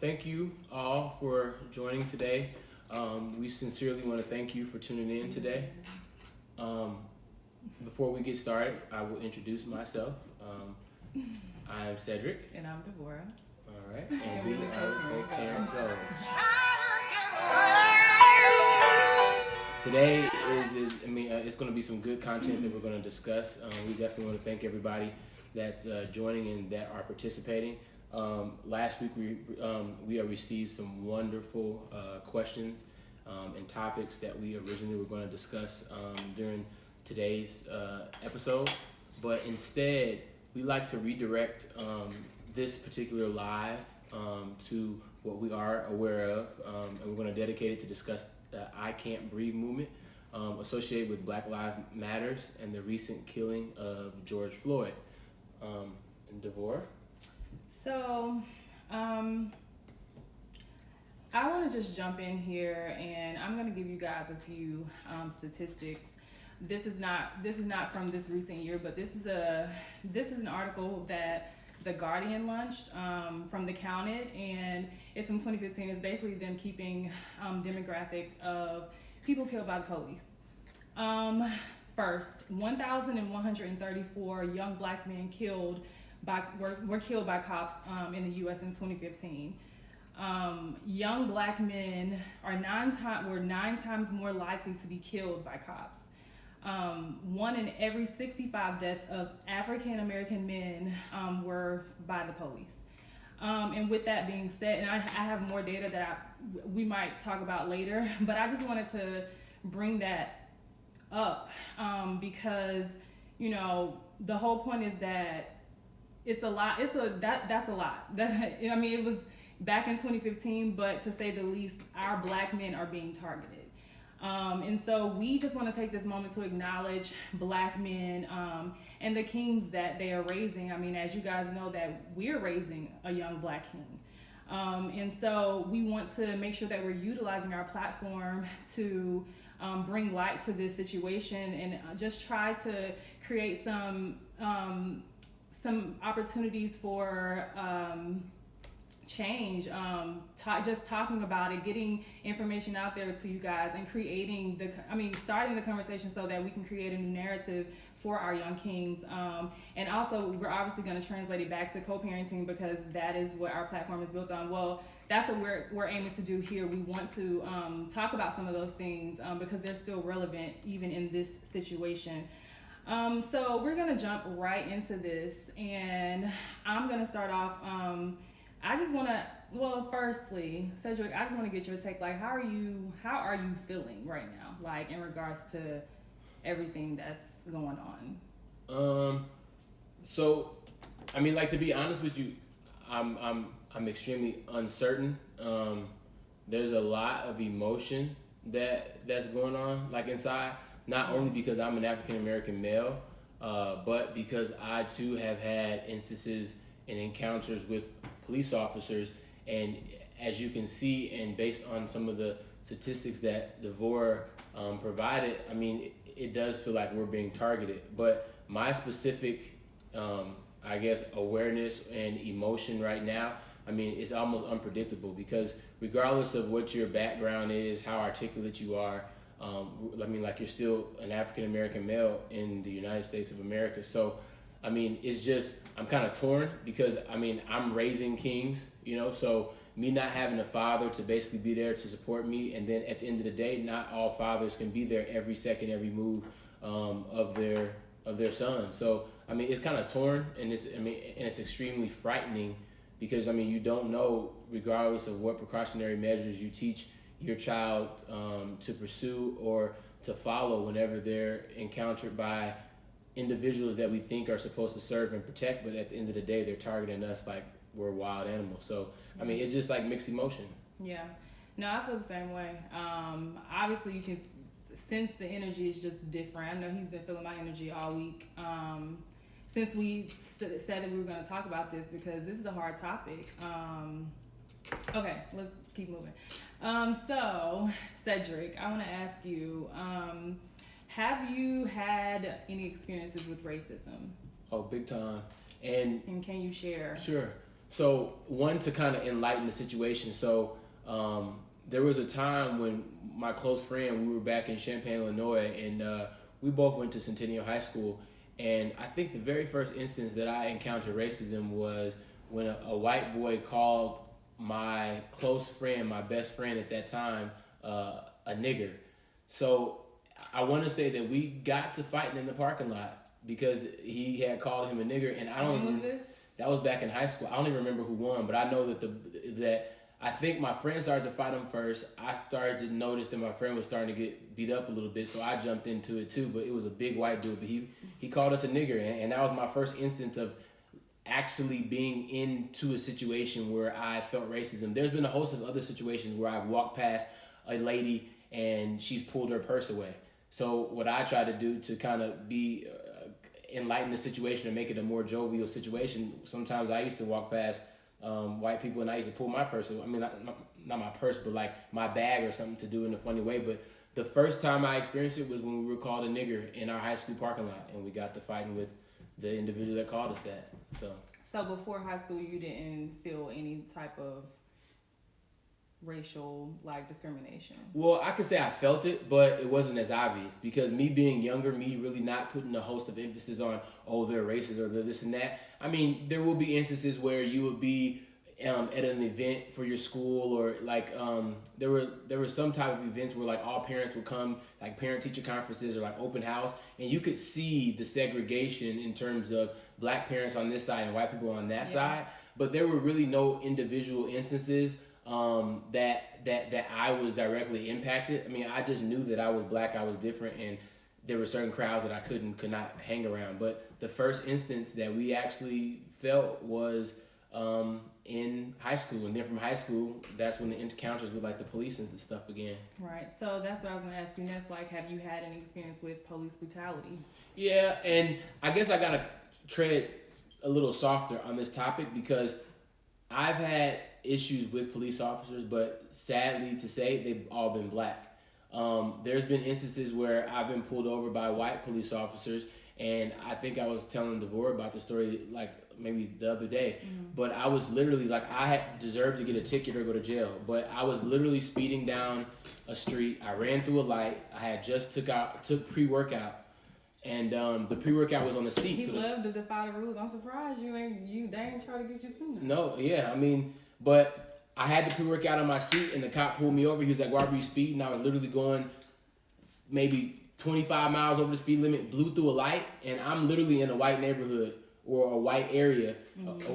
thank you all for joining today. We sincerely want to thank you for tuning in today. Um, Before we get started, I will introduce myself. I am Cedric. And I'm Devorah. All right, and we are the co-parent fellows. Today it's going to be some good content that we're going to discuss. We definitely want to thank everybody that's joining and that are participating. Last week we have received some wonderful questions and topics that we originally were going to discuss during today's episode, but instead we like to redirect this particular live to what we are aware of, and we're going to dedicate it to discuss the I Can't Breathe movement associated with Black Lives Matters and the recent killing of George Floyd. And Devorah? So, I want to just jump in here, and I'm going to give you guys a few statistics. This is not from this recent year, but this is an article that The Guardian launched from The Counted, and it's from 2015. It's basically them keeping demographics of people killed by the police. First, 1,134 young Black men were killed by cops in the U.S. in 2015. Young Black men were 9 times more likely to be killed by cops. 1 in every 65 deaths of African American men were by the police. And with that being said, and I have more data that we might talk about later, but I just wanted to bring that up because, the whole point is that it's a lot. That's a lot. It was back in 2015, but to say the least, our Black men are being targeted. And so we just want to take this moment to acknowledge Black men and the kings that they are raising. As you guys know, that we're raising a young Black king. And so we want to make sure that we're utilizing our platform to bring light to this situation and just try to create some opportunities for change, just talking about it, getting information out there to you guys, and starting the conversation so that we can create a new narrative for our young kings. And also, we're obviously going to translate it back to co-parenting because that is what our platform is built on. Well, that's what we're aiming to do here. We want to talk about some of those things because they're still relevant even in this situation. So we're going to jump right into this, and I'm going to start off. Firstly, Cedric, I just want to get your take. Like, how are you feeling right now? Like, in regards to everything that's going on? So, to be honest with you, I'm extremely uncertain. There's a lot of emotion that's going on, like, inside. Not only because I'm an African American male, but because I too have had instances and encounters with police officers, and as you can see, and based on some of the statistics that Devorah provided, it does feel like we're being targeted. But my specific, awareness and emotion right now, it's almost unpredictable because regardless of what your background is, how articulate you are, you're still an African American male in the United States of America. So, it's just, I'm kind of torn because, I'm raising kings, so me not having a father to basically be there to support me, and then at the end of the day, not all fathers can be there every second, every move of their son. So, it's kind of torn, and it's extremely frightening because, you don't know, regardless of what precautionary measures you teach your child to pursue or to follow whenever they're encountered by individuals that we think are supposed to serve and protect, but at the end of the day, they're targeting us like we're wild animals. So, it's just like mixed emotion. Yeah. No, I feel the same way. Obviously, you can sense the energy is just different. I know he's been feeling my energy all week since we said that we were going to talk about this because this is a hard topic. Okay, let's keep moving. So, Cedric, I want to ask you, have you had any experiences with racism? Oh, big time. And can you share? Sure. So one, to kind of enlighten the situation. So there was a time when my close friend, we were back in Champaign, Illinois, and we both went to Centennial High School. And I think the very first instance that I encountered racism was when a white boy called my close friend, my best friend at that time, a nigger. So I want to say that we got to fighting in the parking lot because he had called him a nigger, and I don't. When was this? That was back in high school. I don't even remember who won, but I know that I think my friend started to fight him first. I started to notice that my friend was starting to get beat up a little bit, so I jumped into it too. But it was a big white dude. But he called us a nigger, and that was my first instance of actually being into a situation where I felt racism. There's been a host of other situations where I've walked past a lady and she's pulled her purse away. So what I try to do to kind of be enlighten the situation and make it a more jovial situation. Sometimes I used to walk past white people and I used to pull my purse. I mean, not my purse, but like my bag or something to do in a funny way. But the first time I experienced it was when we were called a nigger in our high school parking lot, and we got to fighting with the individual that called us that. So before high school, you didn't feel any type of racial discrimination? Well, I could say I felt it, but it wasn't as obvious because me being younger, me really not putting a host of emphasis on, oh, they're racist or they're this and that. I mean, there will be instances where you would be at an event for your school, or there were some type of events where like all parents would come, like parent teacher conferences or like open house, and you could see the segregation in terms of black parents on this side and white people on that side. But there were really no individual instances that I was directly impacted. I mean, I just knew that I was black, I was different, and there were certain crowds that I could not hang around. But the first instance that we actually felt was in high school, and then from high school, that's when the encounters with like the police and stuff began. Right. So that's what I was gonna ask you next. Like, have you had any experience with police brutality? Yeah, and I guess I gotta tread a little softer on this topic because I've had issues with police officers, but sadly to say, they've all been black. There's been instances where I've been pulled over by white police officers, and I think I was telling Devore about the story like maybe the other day, but I was literally like, I had deserved to get a ticket or go to jail, but I was literally speeding down a street. I ran through a light. I had just took pre-workout, and the pre-workout was on the seat. He loved to defy the rules. I'm surprised they ain't try to get you sooner. No, yeah, I mean, but I had the pre-workout on my seat, and the cop pulled me over. He was like, why were you speeding? I was literally going maybe 25 miles over the speed limit, blew through a light, and I'm literally in a white neighborhood or a white area,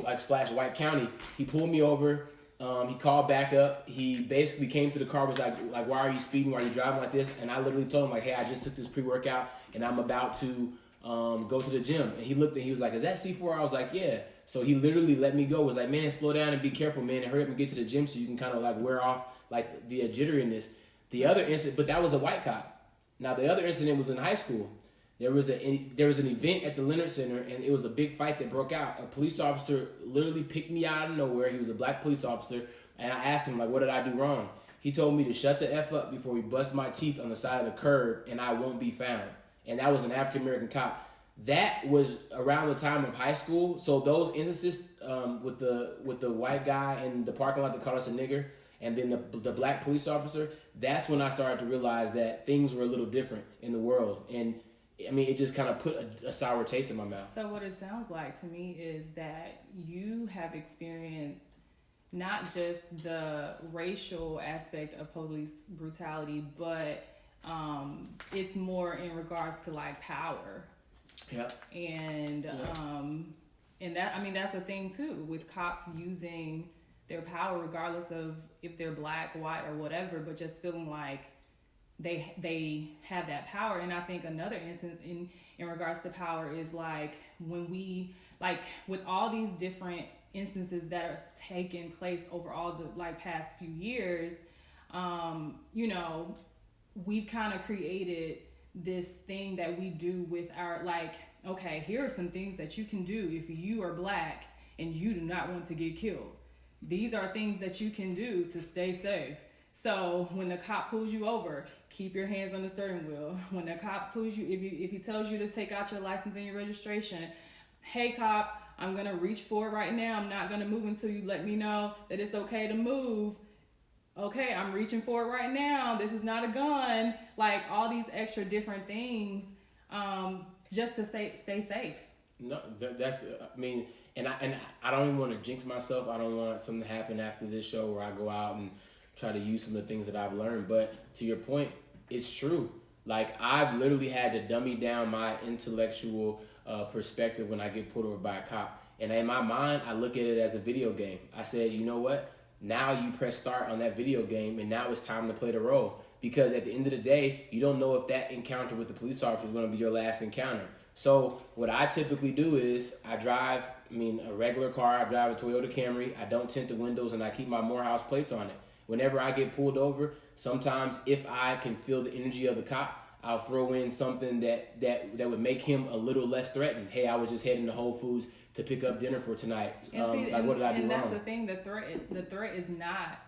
like / white county. He pulled me over. He called back up. He basically came to the car, was like, why are you speeding? Why are you driving like this? And I literally told him, like, hey, I just took this pre-workout, and I'm about to go to the gym. And he looked and he was like, is that C4? I was like, yeah. So he literally let me go. Was like, man, slow down and be careful, man, and hurry up and get to the gym so you can kind of like wear off like the jitteriness. The other incident, but that was a white cop. Now the other incident was in high school. There was an event at the Leonard Center, and it was a big fight that broke out. A police officer literally picked me out of nowhere. He was a black police officer, and I asked him, like, what did I do wrong? He told me to shut the F up before we bust my teeth on the side of the curb, and I won't be found. And that was an African-American cop. That was around the time of high school. So those instances with the white guy in the parking lot that called us a nigger, and then the black police officer, that's when I started to realize that things were a little different in the world. And I mean, it just kind of put a sour taste in my mouth. So what it sounds like to me is that you have experienced not just the racial aspect of police brutality, but it's more in regards to like power. Yeah. And that, I mean, that's a thing too, with cops using their power regardless of if they're black, white, or whatever, but just feeling like they have that power. And I think another instance in regards to power is like when we, like with all these different instances that are taking place over all the like past few years, you know, we've kind of created this thing that we do with our, like, okay, here are some things that you can do if you are black and you do not want to get killed. These are things that you can do to stay safe. So when the cop pulls you over, keep your hands on the steering wheel. When the cop pulls you, if he tells you to take out your license and your registration, hey cop, I'm going to reach for it right now. I'm not going to move until you let me know that it's okay to move. Okay, I'm reaching for it right now. This is not a gun. Like all these extra different things, just to stay safe. No, that's, I mean, and I don't even want to jinx myself. I don't want something to happen after this show where I go out and try to use some of the things that I've learned. But to your point, it's true. Like I've literally had to dummy down my intellectual perspective when I get pulled over by a cop. And in my mind, I look at it as a video game. I said, you know what? Now you press start on that video game, and now it's time to play the role. Because at the end of the day, you don't know if that encounter with the police officer is going to be your last encounter. So what I typically do is I drive, a regular car. I drive a Toyota Camry. I don't tint the windows, and I keep my Morehouse plates on it. Whenever I get pulled over, sometimes if I can feel the energy of the cop, I'll throw in something that would make him a little less threatened. Hey, I was just heading to Whole Foods to pick up dinner for tonight. What did I do wrong? And that's the thing. The threat is not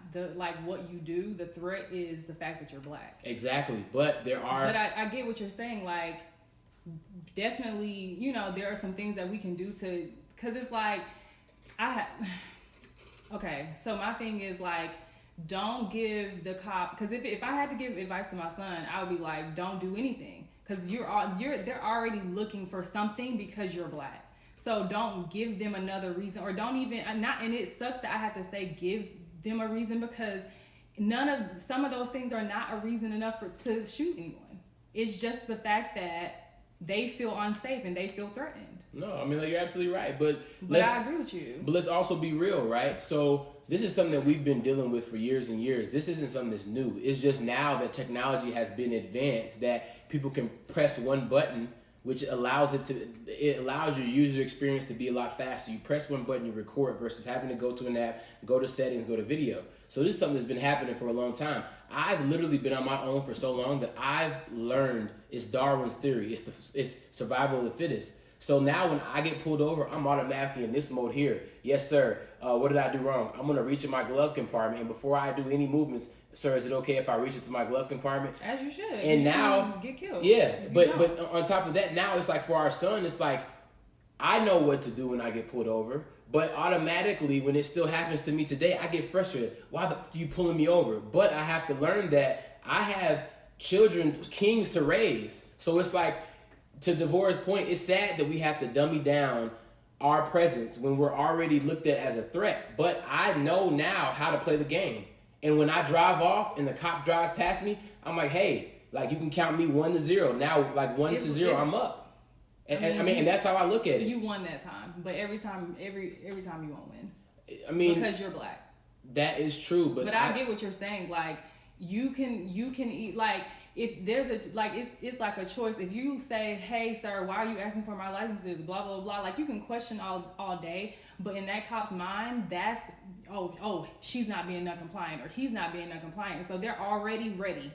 what you do. The threat is the fact that you're black. Exactly. But there are. But I get what you're saying. Like, definitely, there are some things that we can do to, because it's like, okay. So my thing is like, don't give the cop, because if I had to give advice to my son, I would be like, don't do anything, because they're already looking for something because you're black. So don't give them another reason, or don't even and it sucks that I have to say give them a reason, because some of those things are not a reason enough to shoot anyone. It's just the fact that they feel unsafe and they feel threatened. No, you're absolutely right, but I agree with you. But let's also be real, right? So this is something that we've been dealing with for years and years. This isn't something that's new. It's just now that technology has been advanced that people can press one button, which allows your user experience to be a lot faster. You press one button, you record, versus having to go to an app, go to settings, go to video. So this is something that's been happening for a long time. I've literally been on my own for so long that I've learned it's Darwin's theory. It's survival of the fittest. So now when I get pulled over, I'm automatically in this mode here. Yes, sir. What did I do wrong? I'm going to reach in my glove compartment, and before I do any movements, sir, is it okay if I reach into my glove compartment? As you should. And now, get killed. Yeah, but on top of that, now it's like for our son, it's like I know what to do when I get pulled over, but automatically when it still happens to me today, I get frustrated. Why are you pulling me over? But I have to learn that I have children, kings to raise. So it's like, to Devorah's point, it's sad that we have to dummy down our presence when we're already looked at as a threat. But I know now how to play the game. And when I drive off and the cop drives past me, I'm like, hey, like you can count me 1-0. Now, like 1-0, I'm up. And that's how I look at it. You won that time, but every time you won't win. Because you're black. That is true, but I get what you're saying. Like you can eat, like if there's it's like a choice. If you say, hey sir, why are you asking for my licenses, blah blah blah, like you can question all day, but in that cop's mind, that's oh she's not being non-compliant or he's not being non-compliant, so they're already ready.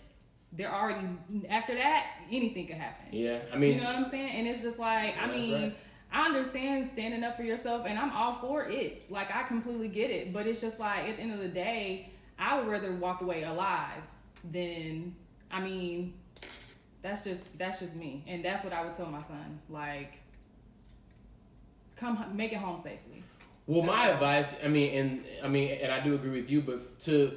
They're already, after that, anything could happen. Yeah, you know what I'm saying? And it's just like, right. I understand standing up for yourself, and I'm all for it. Like, I completely get it. But it's just like, at the end of the day, I would rather walk away alive than, that's just me. And that's what I would tell my son. Like, come make it home safely. Well, my advice, and I do agree with you, but to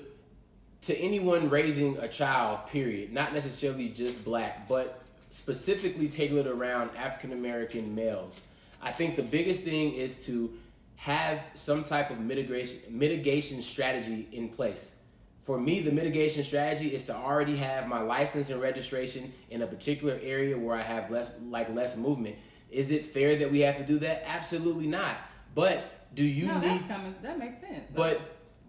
anyone raising a child, period, not necessarily just black, but specifically tailored around African American males, I think the biggest thing is to have some type of mitigation strategy in place. For me, the mitigation strategy is to already have my license and registration in a particular area where I have less movement. Is it fair that we have to do that? Absolutely not. But that makes sense.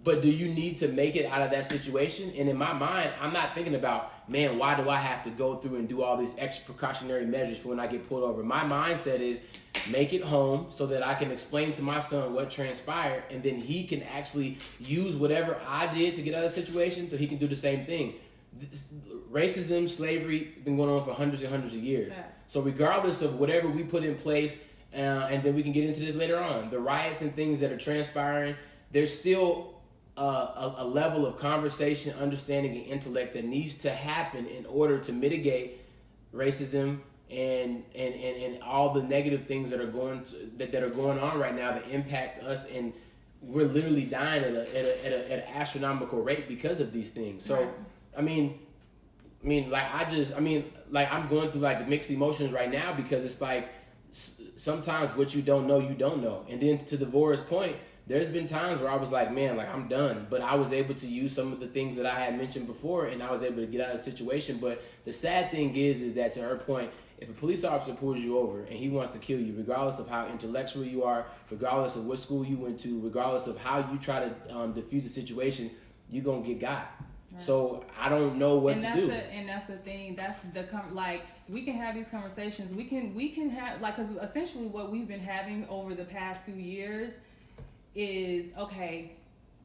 But do you need to make it out of that situation? And in my mind, I'm not thinking about, man, why do I have to go through and do all these extra precautionary measures for when I get pulled over? My mindset is make it home so that I can explain to my son what transpired, and then he can actually use whatever I did to get out of the situation so he can do the same thing. Racism, slavery, been going on for hundreds and hundreds of years. Yeah. So regardless of whatever we put in place, and then we can get into this later on, the riots and things that are transpiring, there's still a level of conversation, understanding, and intellect that needs to happen in order to mitigate racism, and all the negative things that are that are going on right now that impact us, and we're literally dying at an astronomical rate because of these things. So, Right. I mean, like I'm going through like mixed emotions right now because it's like sometimes what you don't know. And then to Devorah's point, there's been times where I was like, man, like I'm done. But I was able to use some of the things that I had mentioned before, and I was able to get out of the situation. But the sad thing is that to her point, if a police officer pulls you over and he wants to kill you, regardless of how intellectual you are, regardless of what school you went to, regardless of how you try to diffuse the situation, you're gonna get got. Right. So I don't know what to do. And that's the thing. That's like we can have these conversations. We can have like, because essentially what we've been having over the past few years is, okay,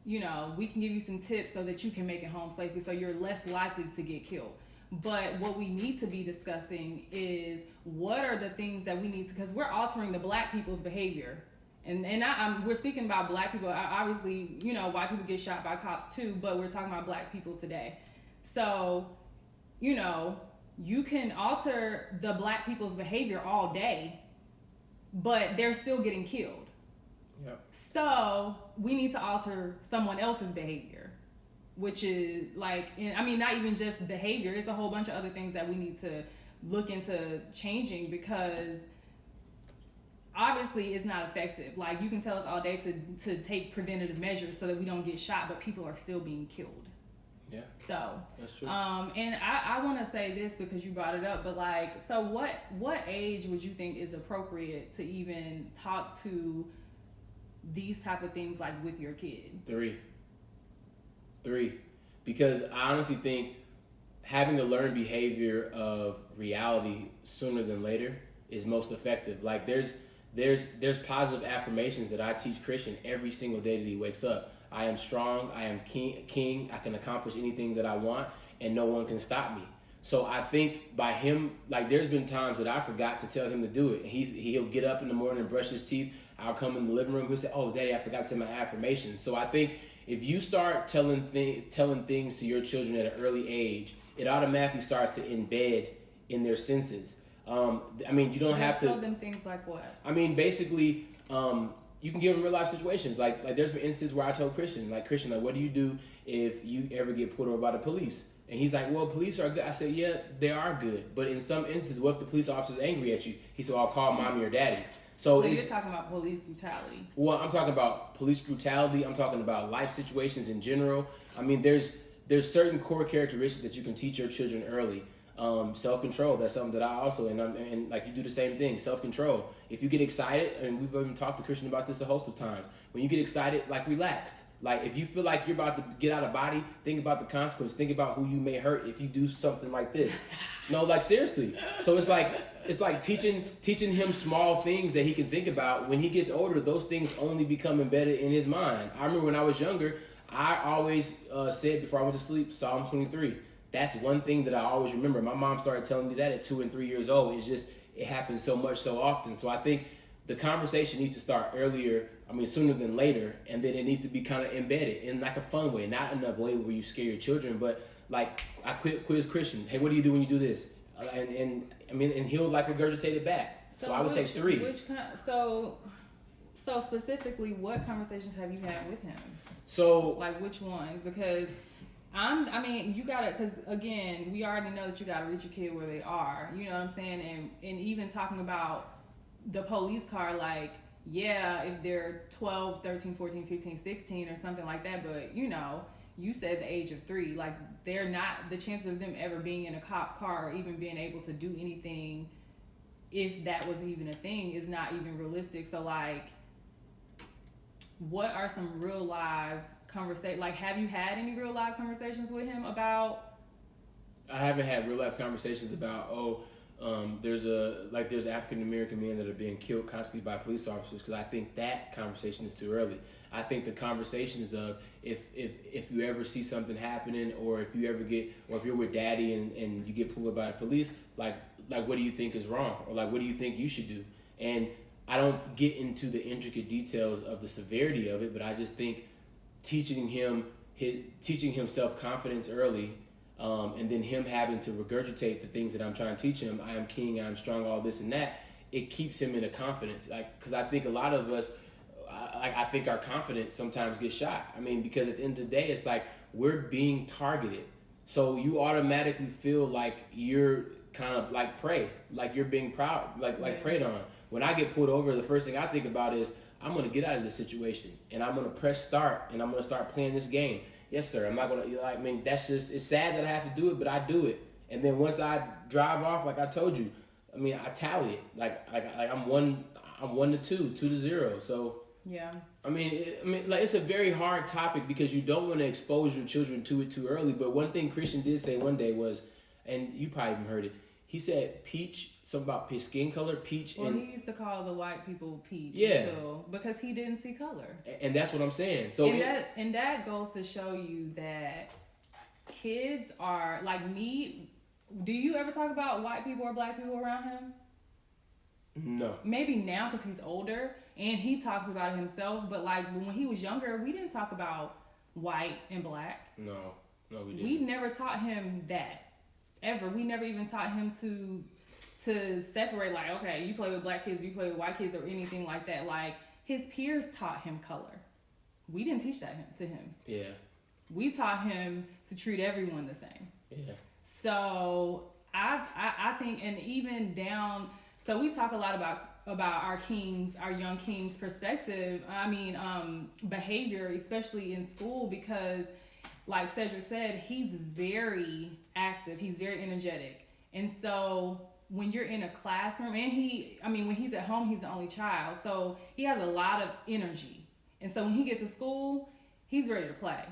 you know, we can give you some tips so that you can make it home safely, so you're less likely to get killed. But what we need to be discussing is what are the things that we need to, because we're altering the black people's behavior. And we're speaking about black people. Obviously, you know, white people get shot by cops too, but we're talking about black people today. So, you know, you can alter the black people's behavior all day, but they're still getting killed. Yep. So we need to alter someone else's behavior, which is like, I mean, not even just behavior. It's a whole bunch of other things that we need to look into changing, because obviously it's not effective. Like, you can tell us all day to take preventative measures so that we don't get shot, but people are still being killed. Yeah. So that's true. And I want to say this because you brought it up, but like, so what age would you think is appropriate to even talk to these type of things, like with your kid? 3, because I honestly think having a learned behavior of reality sooner than later is most effective. Like there's positive affirmations that I teach Christian every single day that he wakes up. I am strong, I am king, I can accomplish anything that I want, and no one can stop me. So I think by him, like there's been times that I forgot to tell him to do it. He'll get up in the morning and brush his teeth. I'll come in the living room. He'll say, "Oh, Daddy, I forgot to say my affirmations." So I think if you start telling things to your children at an early age, it automatically starts to embed in their senses. I mean, you don't have to tell them things like what? I mean, basically, you can give them real life situations. Like there's been instances where I told Christian, like, what do you do if you ever get pulled over by the police? And he's like, well, police are good. I said, yeah, they are good. But in some instances, what if the police officer's angry at you? He said, well, I'll call mommy or daddy. So you're talking about police brutality. Well, I'm talking about police brutality. I'm talking about life situations in general. I mean, there's certain core characteristics that you can teach your children early. Self-control, that's something that I also, and like you do the same thing, self-control. If you get excited, and we've even talked to Christian about this a host of times, when you get excited, like relax. Like if you feel like you're about to get out of body, think about the consequence, think about who you may hurt if you do something like this. No, like seriously. So it's like teaching him small things that he can think about. When he gets older, those things only become embedded in his mind. I remember when I was younger, I always said before I went to sleep, Psalm 23. That's one thing that I always remember. My mom started telling me that at 2 and 3 years old. It's just, it happens so much, so often. So I think the conversation needs to start earlier, sooner than later, and then it needs to be kind of embedded in like a fun way, not in a way where you scare your children, but like I quiz Christian. Hey, what do you do when you do this? And he'll like regurgitate it back. So I would say 3. So specifically, what conversations have you had with him? So like which ones? Because you gotta, because again, we already know that you gotta reach your kid where they are. You know what I'm saying? And even talking about the police car, like, yeah, if they're 12, 13, 14, 15, 16 or something like that, but you know, you said the age of 3, like they're not, the chances of them ever being in a cop car or even being able to do anything, if that was even a thing, is not even realistic. So like, what are some real live conversation? Like, have you had any real life conversations with him about? I haven't had real life conversations about there's African American men that are being killed constantly by police officers, because I think that conversation is too early. I think the conversations of if you ever see something happening, or if you're with daddy and you get pulled over by the police, like what do you think is wrong, or like what do you think you should do? And I don't get into the intricate details of the severity of it, but I just think teaching him self-confidence early, and then him having to regurgitate the things that I'm trying to teach him. I am king, I am strong, all this and that. It keeps him in a confidence, like, because I think a lot of us, I think our confidence sometimes gets shot. I mean, because at the end of the day, it's like we're being targeted, so you automatically feel like you're kind of like prey, like you're being proud, like preyed on. When I get pulled over, the first thing I think about is I'm gonna get out of this situation, and I'm gonna press start, and I'm gonna start playing this game. Yes, sir. I'm not gonna. I mean, that's just. It's sad that I have to do it, but I do it. And then once I drive off, like I told you, I mean, I tally it. Like I'm 1-2, 2-0. So yeah. I mean, like it's a very hard topic because you don't want to expose your children to it too early. But one thing Christian did say one day was, and you probably even heard it. He said peach, something about his skin color, peach. Well, and he used to call the white people peach. Yeah. Because he didn't see color. And that's what I'm saying. So and that goes to show you that kids are like me. Do you ever talk about white people or black people around him? No. Maybe now because he's older and he talks about it himself. But like when he was younger, we didn't talk about white and black. No, we didn't. We never taught him that. Ever. We never even taught him to separate, like, okay, you play with black kids, you play with white kids, or anything like that. Like, his peers taught him color. We didn't teach that to him. Yeah. We taught him to treat everyone the same. Yeah. So I think, and even down, so we talk a lot about our kings, our young kings' perspective. I mean, behavior, especially in school, because like Cedric said, he's very active. He's very energetic. And so when you're in a classroom, and when he's at home, he's the only child. So he has a lot of energy. And so when he gets to school, he's ready to play.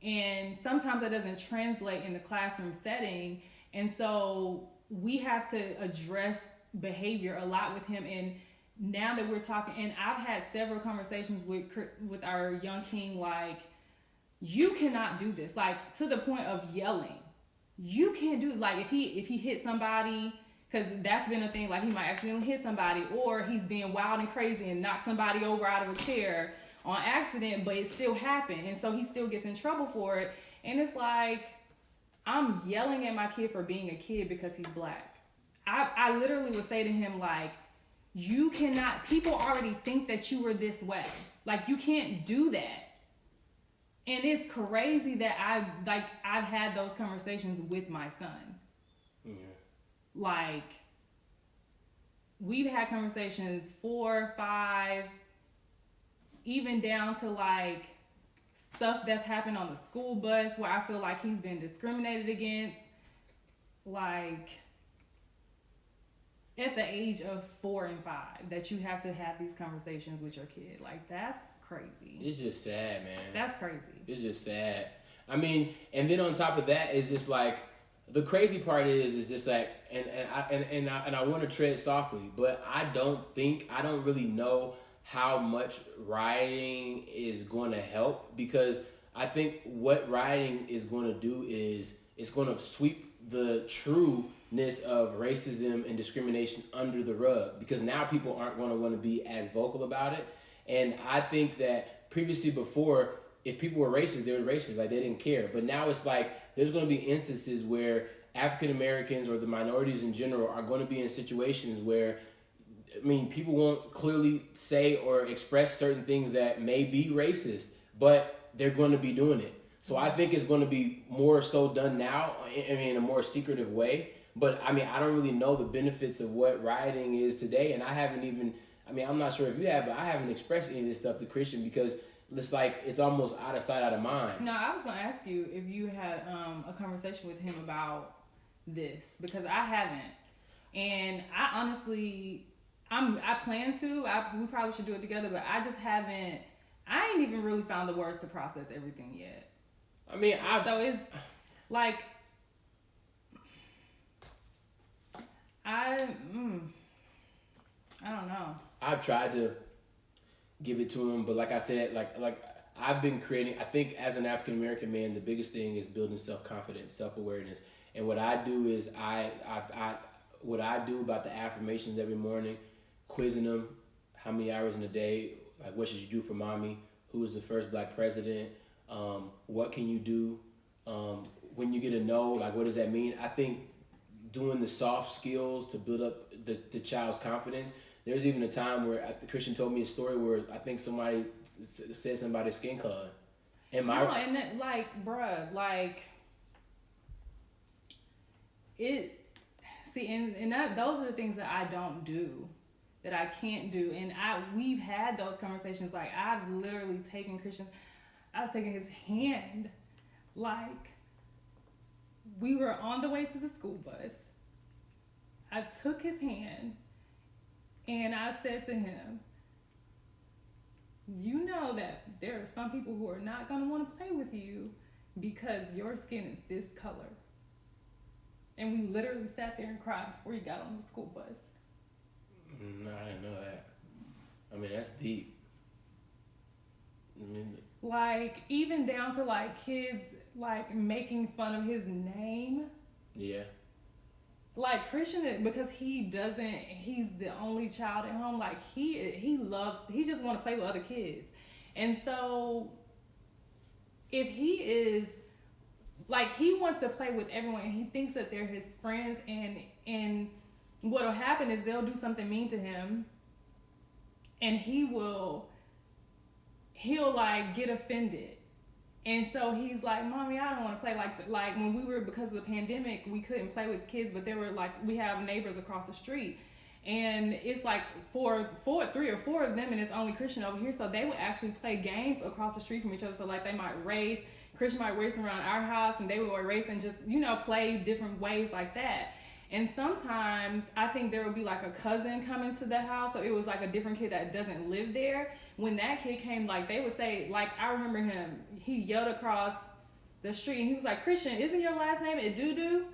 And sometimes that doesn't translate in the classroom setting. And so we have to address behavior a lot with him. And now that we're talking, and I've had several conversations with our young king, like, you cannot do this, like to the point of yelling. You can't do it. Like if he hit somebody, because that's been a thing, like he might accidentally hit somebody, or he's being wild and crazy and knock somebody over out of a chair on accident, but it still happened, and so he still gets in trouble for it. And it's like, I'm yelling at my kid for being a kid because he's black. I literally would say to him, like, you cannot, people already think that you were this way. Like, you can't do that. And it's crazy that I've had those conversations with my son. Yeah. Like, we've had conversations 4, 5, even down to like stuff that's happened on the school bus where I feel like he's been discriminated against. Like, at the age of 4 and 5, that you have to have these conversations with your kid. Like, that's crazy. It's just sad, man. That's crazy. It's just sad. I mean, and then on top of that, it's just like, the crazy part is just like, and I want to tread softly, but I don't really know how much rioting is going to help, because I think what rioting is going to do is it's going to sweep the trueness of racism and discrimination under the rug, because now people aren't going to want to be as vocal about it. And I think that previously, before, if people were racist, they were racist, like they didn't care. But now it's like there's going to be instances where African Americans or the minorities in general are going to be in situations where, I mean, people won't clearly say or express certain things that may be racist, but they're going to be doing it. So I think it's going to be more so done now, I mean, in a more secretive way. But I mean, I don't really know the benefits of what rioting is today, and I haven't even, I mean, I'm not sure if you have, but I haven't expressed any of this stuff to Christian, because it's like it's almost out of sight, out of mind. No, I was going to ask you if you had a conversation with him about this, because I haven't. And I honestly, I plan to. We probably should do it together, but I just haven't. I ain't even really found the words to process everything yet. I mean, so it's like I don't know. I've tried to give it to him, but like I said, like I've been creating. I think as an African American man, the biggest thing is building self-confidence, self-awareness. And what I do is what I do about the affirmations every morning, quizzing them, how many hours in a day, like what should you do for mommy, who was the first black president, what can you do, when you get a no, like what does that mean? I think doing the soft skills to build up the child's confidence. There's even a time where Christian told me a story where I think somebody said something about his skin color. And and that, like, bruh, like, those are the things that I don't do, that I can't do. And we've had those conversations. Like, I've literally taken Christian, I was taking his hand, like, we were on the way to the school bus. I took his hand and I said to him, you know that there are some people who are not going to want to play with you because your skin is this color. And we literally sat there and cried before he got on the school bus. No, I didn't know that. I mean, that's deep. Like, even down to, like, kids, like, making fun of his name. Yeah. Like, Christian, because he's the only child at home, like, he just want to play with other kids. And so, if he is, like, he wants to play with everyone, and he thinks that they're his friends, and what'll happen is they'll do something mean to him, and he'll, like, get offended. And so he's like, Mommy, I don't want to play. Like when we were, because of the pandemic, we couldn't play with kids, but they were like, we have neighbors across the street. And it's like three or four of them, and it's only Christian over here. So they would actually play games across the street from each other. So, like, they might race, Christian might race around our house, and they would race and just, play different ways like that. And sometimes I think there would be like a cousin coming to the house, so it was like a different kid that doesn't live there. When that kid came, like, they would say, like, I remember him, he yelled across the street, and he was like, Christian, isn't your last name Edudu?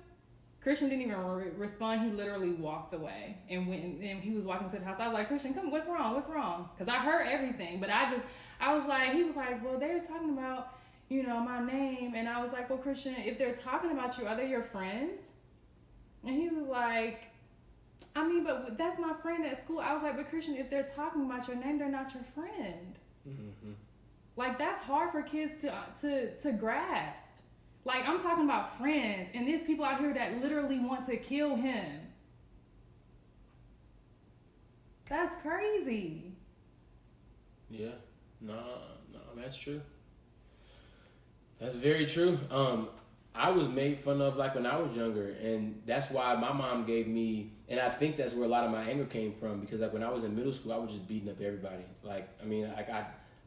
Christian didn't even respond. He literally walked away and went, and he was walking to the house. I was like, Christian, come, what's wrong? Because I heard everything, but I was like, he was like, well, they were talking about, my name. And I was like, well, Christian, if they're talking about you, are they your friends? And he was like, I mean, but that's my friend at school. I was like, but Christian, if they're talking about your name, they're not your friend. Mm-hmm. Like, that's hard for kids to grasp. Like, I'm talking about friends, and there's people out here that literally want to kill him. That's crazy. Yeah, no, that's true. That's very true. I was made fun of, like, when I was younger, and that's why my mom gave me, and I think that's where a lot of my anger came from, because, like, when I was in middle school, I was just beating up everybody. Like, I mean, like,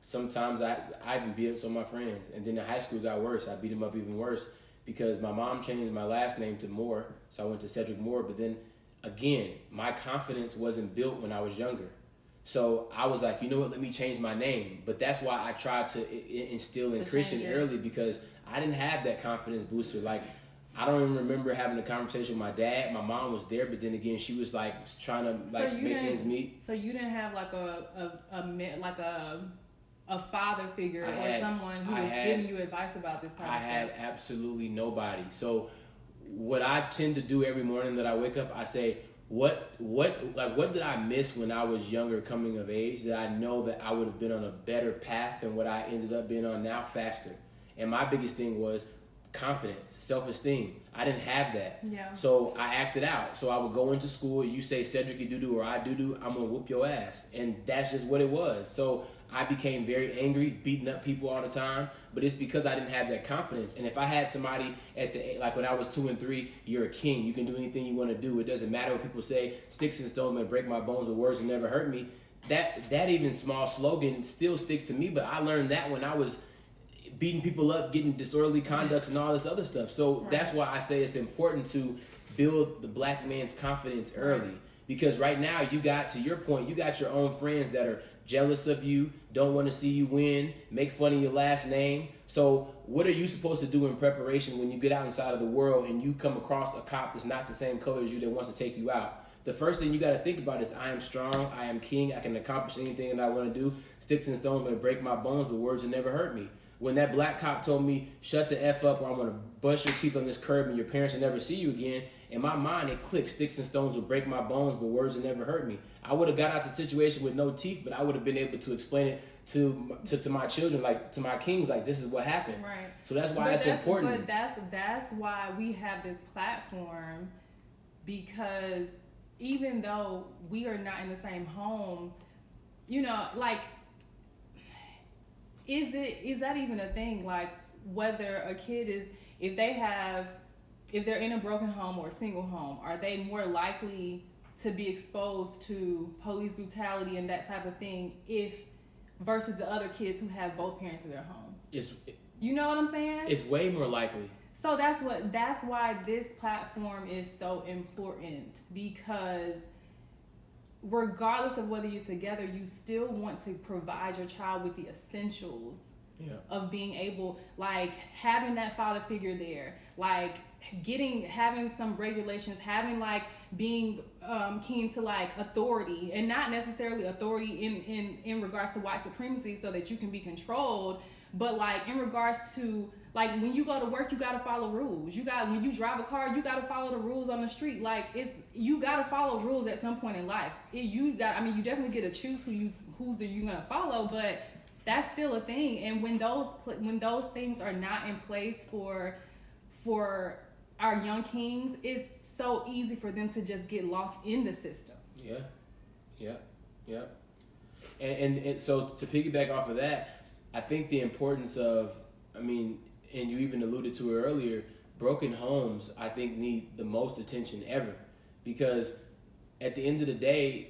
sometimes I even beat up some of my friends, and then in high school it got worse. I beat them up even worse because my mom changed my last name to Moore, so I went to Cedric Moore. But then, again, my confidence wasn't built when I was younger. So I was like, you know what, let me change my name. But that's why I tried to instill in Christian early, because I didn't have that confidence booster. Like, I don't even remember having a conversation with my dad. My mom was there, but then again, she was like trying to make ends meet. So you didn't have like a father figure or someone who was giving you advice about this type of stuff? I had absolutely nobody. So what I tend to do every morning that I wake up, I say, what did I miss when I was younger, coming of age, that I know that I would have been on a better path than what I ended up being on now, faster? And my biggest thing was confidence, self-esteem. I didn't have that. Yeah. So I acted out. So I would go into school, you say Cedric you do or I do, I'm gonna whoop your ass. And that's just what it was. So I became very angry, beating up people all the time, but it's because I didn't have that confidence. And if I had somebody like when I was 2 and 3, you're a king, you can do anything you want to do. It doesn't matter what people say, sticks and stones may break my bones, but words will never hurt me. That even small slogan still sticks to me, but I learned that when I was beating people up, getting disorderly conducts and all this other stuff. So That's why I say it's important to build the black man's confidence early. Because right now, to your point, you got your own friends that are jealous of you, don't want to see you win, make fun of your last name. So what are you supposed to do in preparation when you get out inside of the world and you come across a cop that's not the same color as you that wants to take you out? The first thing you got to think about is, I am strong, I am king, I can accomplish anything that I want to do. Sticks and stones may break my bones, but words will never hurt me. when that black cop told me, shut the F up or I'm going to bust your teeth on this curb and your parents will never see you again, in my mind it clicked, sticks and stones will break my bones, but words will never hurt me. I would have got out the situation with no teeth, but I would have been able to explain it to my children, like to my kings, like this is what happened. Right. So that's why it's important. But that's why we have this platform, because even though we are not in the same home, you know, like, is that even a thing? Like, whether a kid is, if they're in a broken home or a single home, are they more likely to be exposed to police brutality and that type of thing versus the other kids who have both parents in their home? You know what I'm saying? It's way more likely. So that's why this platform is so important, because regardless of whether you're together, you still want to provide your child with the essentials of being able, like having that father figure there, like having some regulations, having like being keen to like authority, and not necessarily authority in regards to white supremacy so that you can be controlled, but like in regards to, like, when you go to work, you gotta follow rules. When you drive a car, you gotta follow the rules on the street. Like, you gotta follow rules at some point in life. You definitely get to choose who's you gonna follow, but that's still a thing. And when those things are not in place for our young kings, it's so easy for them to just get lost in the system. Yeah. And so to piggyback off of that, I think the importance of, and you even alluded to it earlier, broken homes, I think, need the most attention ever. Because at the end of the day,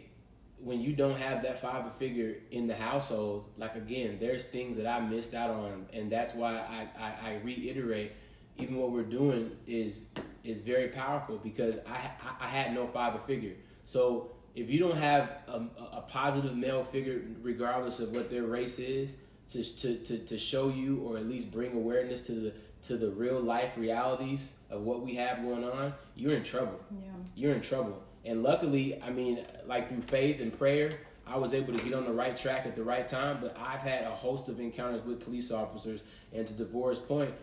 when you don't have that father figure in the household, like, again, there's things that I missed out on. And that's why I reiterate, even what we're doing is very powerful, because I had no father figure. So if you don't have a positive male figure, regardless of what their race is, to show you, or at least bring awareness to the real life realities of what we have going on, you're in trouble. Yeah. You're in trouble. And luckily, like through faith and prayer, I was able to get on the right track at the right time. But I've had a host of encounters with police officers, and to Devorah's point,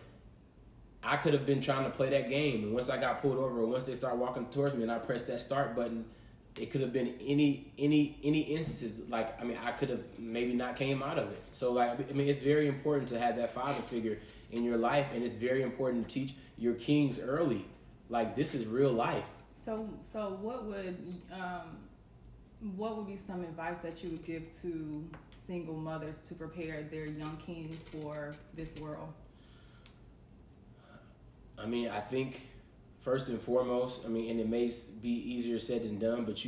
I could have been trying to play that game, and once I got pulled over, or once they start walking towards me and I pressed that start button, it could have been any instances. Like, I could have maybe not came out of it. So, like, it's very important to have that father figure in your life, and it's very important to teach your kings early. Like, this is real life. So what would be some advice that you would give to single mothers to prepare their young kings for this world? I think first and foremost, and it may be easier said than done, but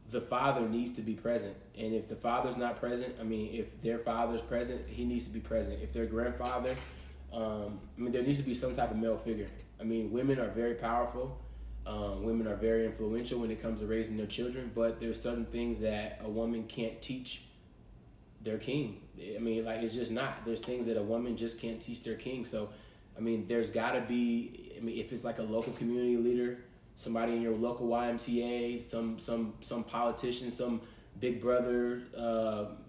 the father needs to be present. And if the father's not present, if their father's present, he needs to be present. If their grandfather, there needs to be some type of male figure. Women are very powerful. Women are very influential when it comes to raising their children, but there's certain things that a woman can't teach their king. It's just not. There's things that a woman just can't teach their king. So, there's got to be, if it's like a local community leader, somebody in your local YMCA, some politician, some big brother,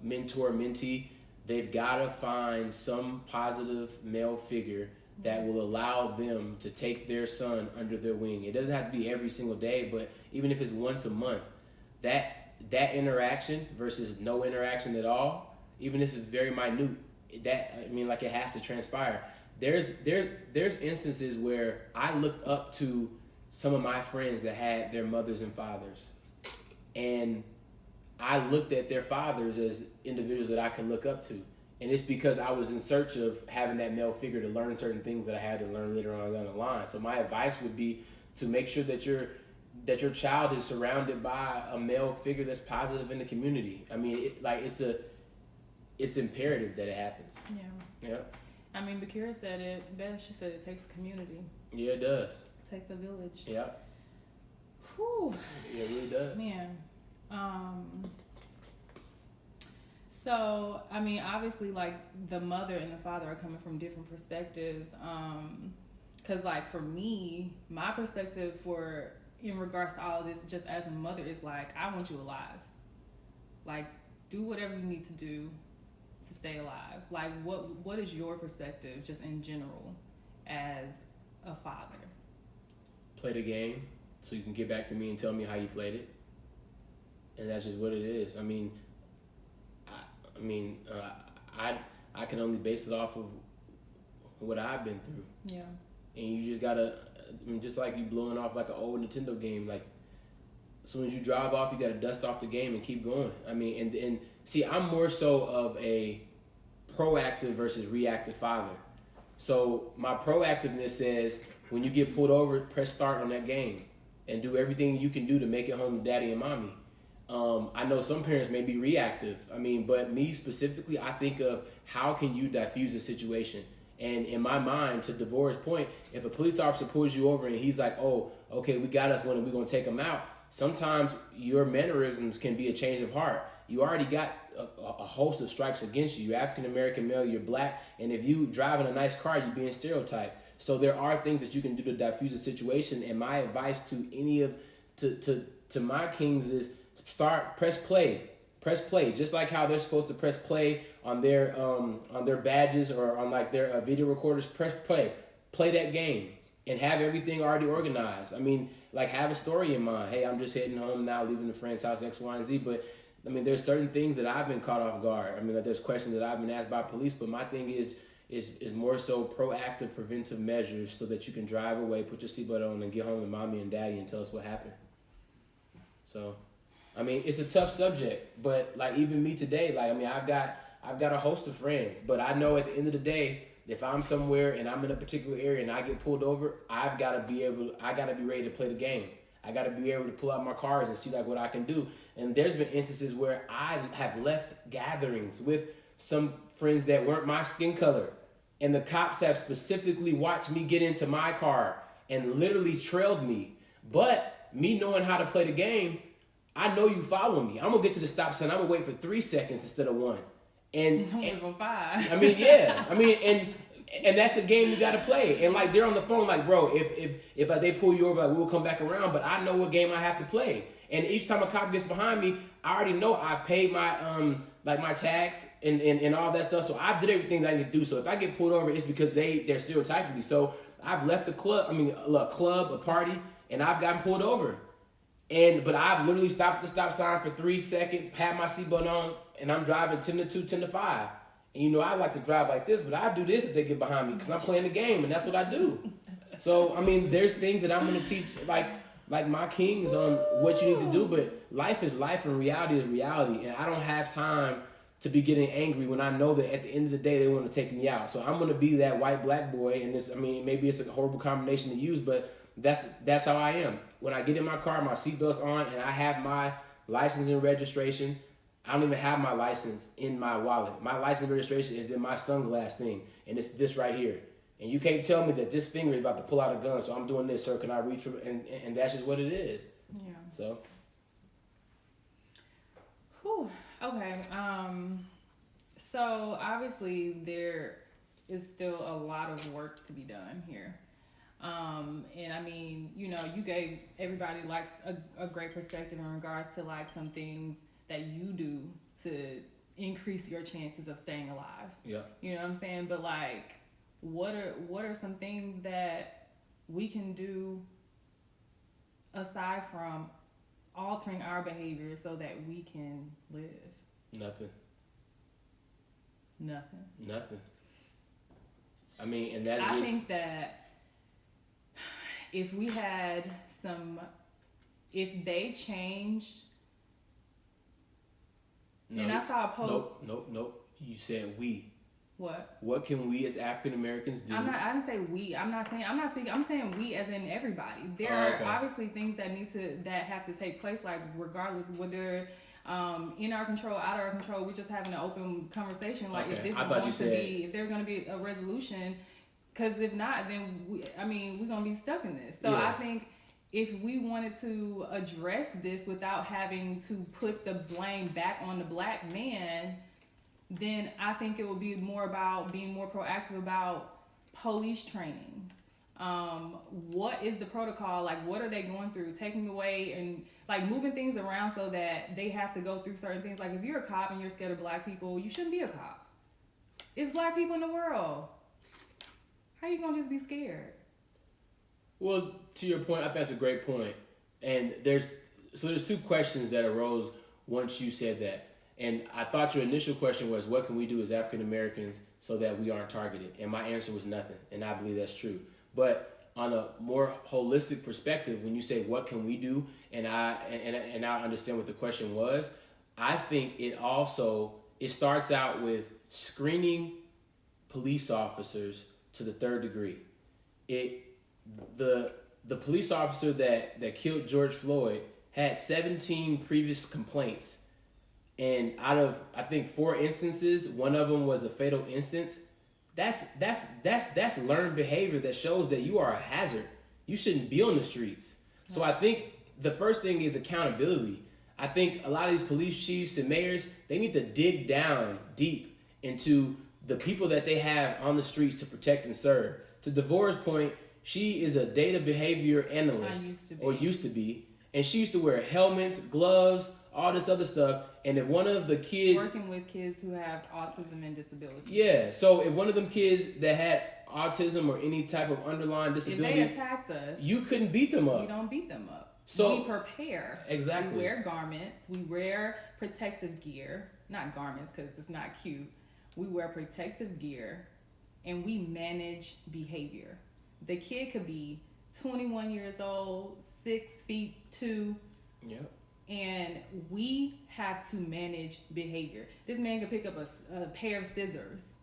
mentor, mentee, they've got to find some positive male figure that will allow them to take their son under their wing. It doesn't have to be every single day, but even if it's once a month, that interaction versus no interaction at all, even if it's very minute, it has to transpire. There's instances where I looked up to some of my friends that had their mothers and fathers, and I looked at their fathers as individuals that I could look up to. And it's because I was in search of having that male figure to learn certain things that I had to learn later on down the line. So my advice would be to make sure that your child is surrounded by a male figure that's positive in the community. It's imperative that it happens. Yeah. Bakira said it best. She said it takes a community. Yeah, it does. It takes a village. Yeah. Whew. Yeah, it really does. Man. So, obviously, like, the mother and the father are coming from different perspectives. Because, like, for me, my perspective in regards to all of this, just as a mother, is like, I want you alive. Like, do whatever you need to do to stay alive? Like, what is your perspective, just in general, as a father? Play the game so you can get back to me and tell me how you played it, and that's just what it is. I can only base it off of what I've been through. Yeah. And you just gotta, just like you blowing off like an old Nintendo game, like as soon as you drive off, you gotta dust off the game and keep going. And see, I'm more so of a proactive versus reactive father. So my proactiveness says when you get pulled over, press start on that game and do everything you can do to make it home to daddy and mommy. I know some parents may be reactive. But me specifically, I think of how can you diffuse a situation. And in my mind, to Devorah's point, if a police officer pulls you over and he's like, oh, okay, we got us one and we're going to take him out, sometimes your mannerisms can be a change of heart. You already got a host of strikes against you. You're African-American male, you're black, and if you driving a nice car, you're being stereotyped. So there are things that you can do to diffuse a situation, and my advice to any of, to my kings is press play. Press play, just like how they're supposed to press play on their badges or on like their video recorders. Press play that game, and have everything already organized. Like have a story in mind. Hey, I'm just heading home now, leaving the friend's house, X, Y, and Z. But there's certain things that I've been caught off guard. Like there's questions that I've been asked by police. But my thing is more so proactive, preventive measures so that you can drive away, put your seatbelt on, and get home to mommy and daddy and tell us what happened. So. It's a tough subject, but like even me today, I've got a host of friends, but I know at the end of the day, if I'm somewhere and I'm in a particular area and I get pulled over, I gotta be ready to play the game. I gotta be able to pull out my cards and see like what I can do. And there's been instances where I have left gatherings with some friends that weren't my skin color, and the cops have specifically watched me get into my car and literally trailed me. But me knowing how to play the game, I know you follow me. I'm gonna get to the stop sign. I'm gonna wait for 3 seconds instead of 1. And for 5. And that's the game you gotta play. And like they're on the phone, like, bro, if they pull you over, like we'll come back around. But I know what game I have to play. And each time a cop gets behind me, I already know I've paid my my tax and all that stuff. So I did everything that I need to do. So if I get pulled over, it's because they're stereotyping me. So I've left the club, a party, and I've gotten pulled over. But I've literally stopped at the stop sign for 3 seconds, had my seatbelt on, and I'm driving 10 to 2, 10 to 5. And I like to drive like this, but I do this if they get behind me because I'm playing the game, and that's what I do. So, there's things that I'm going to teach, like my kings on what you need to do, but life is life and reality is reality. And I don't have time to be getting angry when I know that at the end of the day, they want to take me out. So I'm going to be that white black boy, and maybe it's a horrible combination to use, but that's how I am. When I get in my car, my seatbelt's on, and I have my license and registration. I don't even have my license in my wallet. My license and registration is in my sunglass thing, and it's this right here. And you can't tell me that this finger is about to pull out a gun, so I'm doing this, sir. Can I reach for it? And that's just what it is. Yeah. So. Whew. Okay. So obviously there is still a lot of work to be done here. And you gave everybody like a great perspective in regards to like some things that you do to increase your chances of staying alive. Yeah. You know what I'm saying? But like, what are some things that we can do aside from altering our behavior so that we can live? Nothing. I think that if they changed, and I saw a post. Nope. You said we. What? What can we as African Americans do? I didn't say we. I'm saying we as in everybody. There are obviously things that have to take place, like regardless whether in our control, out of our control. We're just having an open conversation. Like if this is going to be, if there's going to be a resolution. Because if not, then we're gonna be stuck in this. So yeah. I think if we wanted to address this without having to put the blame back on the black man, then I think it would be more about being more proactive about police trainings. What is the protocol? Like, what are they going through? Taking away and like moving things around so that they have to go through certain things. Like if you're a cop and you're scared of black people, you shouldn't be a cop. It's black people in the world. How you gonna just be scared? Well, to your point, I think that's a great point. And there's two questions that arose once you said that. And I thought your initial question was, what can we do as African Americans so that we aren't targeted? And my answer was nothing. And I believe that's true. But on a more holistic perspective, when you say what can we do, and I understand what the question was, I think it starts out with screening police officers to the third degree. The police officer that killed George Floyd had 17 previous complaints, and out of I think 4 instances, one of them was a fatal instance. That's learned behavior that shows that you are a hazard. You shouldn't be on the streets. So I think the first thing is accountability. I think a lot of these police chiefs and mayors, they need to dig down deep into the people that they have on the streets to protect and serve. To Devorah's point, she is a data behavior analyst, used to be, and she used to wear helmets, gloves, all this other stuff. And if one of the kids working with kids who have autism and disabilities, so if one of them kids that had autism or any type of underlying disability, if they attacked us, you couldn't beat them up. You don't beat them up. So we prepare. Exactly. We wear garments. We wear protective gear. Not garments because it's not cute. We wear protective gear, and we manage behavior. The kid could be 21 years old, 6'2". Yep. And we have to manage behavior. This man could pick up a pair of scissors.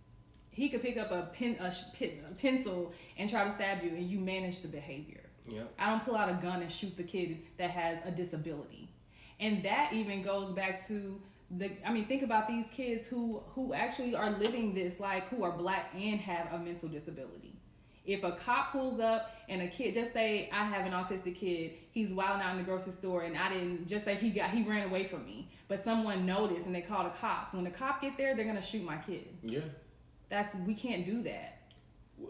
He could pick up a pencil and try to stab you, and you manage the behavior. Yep. I don't pull out a gun and shoot the kid that has a disability. And that even goes back to think about these kids who actually are living this, like who are black and have a mental disability. If a cop pulls up and a kid, just say I have an autistic kid, he's wilding out in the grocery store, and I didn't, just say he ran away from me, but someone noticed and they call the cops. When the cop get there, they're gonna shoot my kid. Yeah. We can't do that.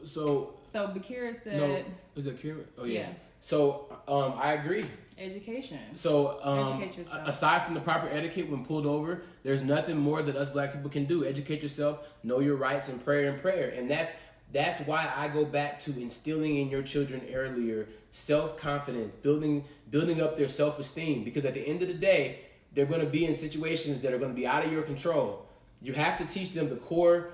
So Bakira said. No, is it Kira? Oh yeah. Yeah. So I agree. Education. So educate yourself. Aside from the proper etiquette when pulled over, there's nothing more that us black people can do. Educate yourself, know your rights, and prayer. And that's why I go back to instilling in your children earlier self-confidence, building up their self-esteem. Because at the end of the day, they're going to be in situations that are going to be out of your control. You have to teach them the core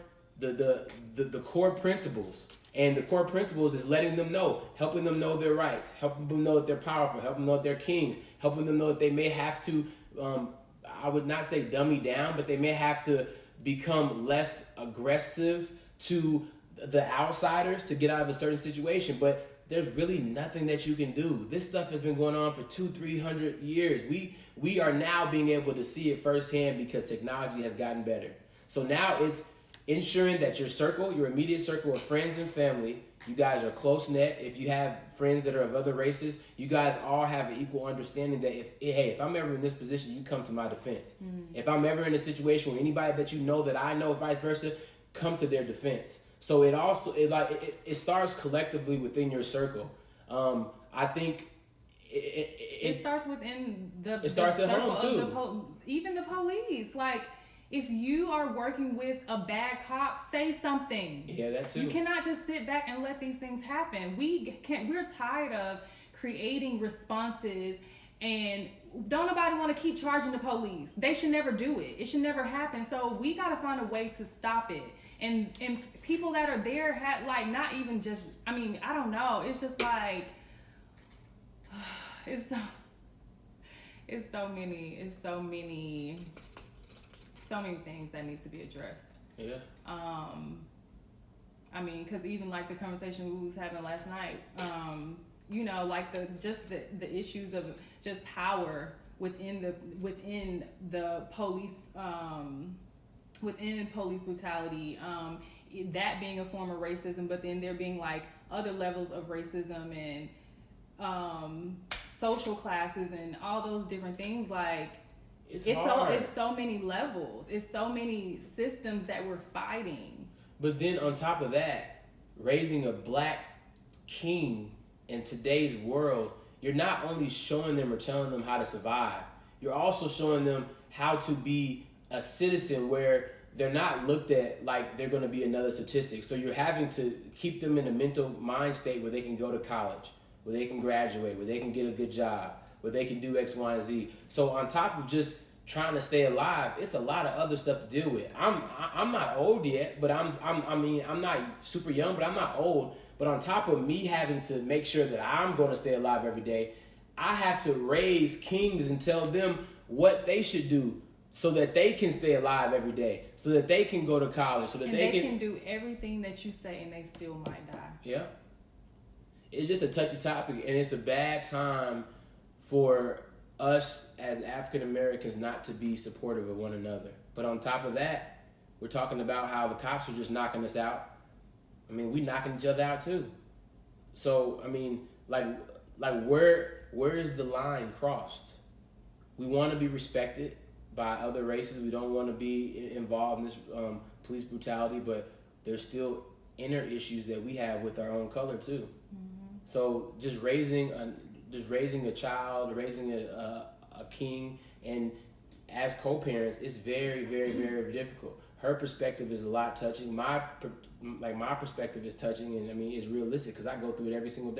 principles. And the core principles is letting them know, helping them know their rights, helping them know that they're powerful, helping them know that they're kings, helping them know that they may have to, I would not say dummy down, but they may have to become less aggressive to the outsiders to get out of a certain situation. But there's really nothing that you can do. This stuff has been going on for 200-300 years. We are now being able to see it firsthand because technology has gotten better. So now it's ensuring that your immediate circle of friends and family, you guys are close knit. If you have friends that are of other races, you guys all have an equal understanding that if I'm ever in this position, you come to my defense. Mm-hmm. If I'm ever in a situation where anybody that you know that I know, vice versa, come to their defense. So it starts collectively within your circle. I think it starts within the. It starts at home too. Even the police, like. If you are working with a bad cop, say something. Yeah, that too. You cannot just sit back and let these things happen. We're tired of creating responses, and don't nobody want to keep charging the police. They should never do it. It should never happen. So we got to find a way to stop it. And people that are there had not even just. I don't know. It's just like it's so many things that need to be addressed. Yeah. Because even the conversation we was having last night, the issues of just power within the police, within police brutality, that being a form of racism, but then there being other levels of racism and social classes and all those different things It's so many levels. It's so many systems that we're fighting. But then on top of that, raising a black king in today's world, you're not only showing them or telling them how to survive, you're also showing them how to be a citizen where they're not looked at like they're going to be another statistic. So you're having to keep them in a mental mind state where they can go to college, where they can graduate, where they can get a good job, where they can do X, Y, and Z. So on top of just trying to stay alive, it's a lot of other stuff to deal with. I'm not old yet, but I'm not super young, but I'm not old. But on top of me having to make sure that I'm going to stay alive every day, I have to raise kings and tell them what they should do so that they can stay alive every day, so that they can go to college, so that they can do everything that you say and they still might die. Yeah. It's just a touchy topic, and it's a bad time for us as African Americans not to be supportive of one another. But on top of that, we're talking about how the cops are just knocking us out. I mean, we knocking each other out too. So, I mean, like where is the line crossed? We want to be respected by other races. We don't want to be involved in this police brutality, but there's still inner issues that we have with our own color too. Mm-hmm. So just raising a child, raising a king, and as co-parents, it's very, very, very difficult. Her perspective is a lot touching. My perspective is touching, and I mean it's realistic because I go through it every single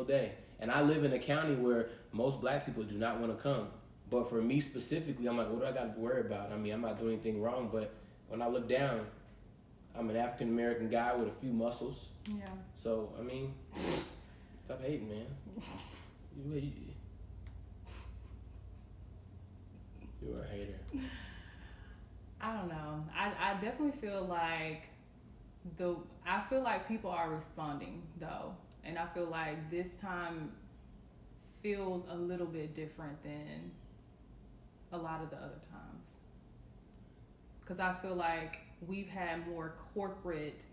day. And I live in a county where most black people do not want to come. But for me specifically, I'm like, what do I got to worry about? I mean, I'm not doing anything wrong, but when I look down, I'm an African American guy with a few muscles. Yeah. So I mean, stop hating, man. You're a hater. I don't know. I definitely feel like people are responding though, and I feel like this time feels a little bit different than a lot of the other times. Because I feel like we've had more corporate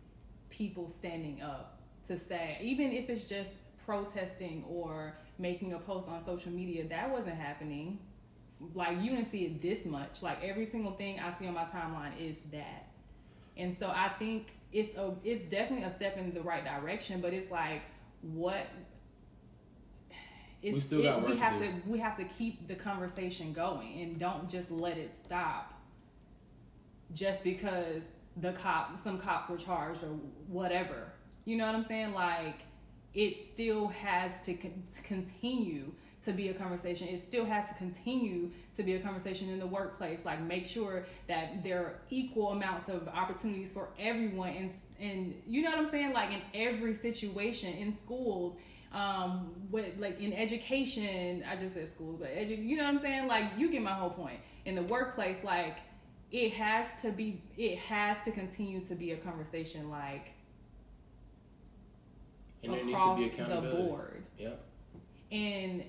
people standing up to say, even if it's just protesting or making a post on social media, that wasn't happening. Like, you didn't see it this much. Like, every single thing I see on my timeline is that. And so I think it's definitely a step in the right direction, but it's like, what? We still got work to do. We have to keep the conversation going and don't just let it stop just because some cops were charged or whatever. You know what I'm saying? Like, it still has to continue to be a conversation. It still has to continue to be a conversation in the workplace. Like, make sure that there are equal amounts of opportunities for everyone, and you know what I'm saying? Like, in every situation, in schools, with, like, in education, I just said schools, but you know what I'm saying? Like, you get my whole point. In the workplace, like, it has to continue to be a conversation, like, and across there needs to be the board. Yep. And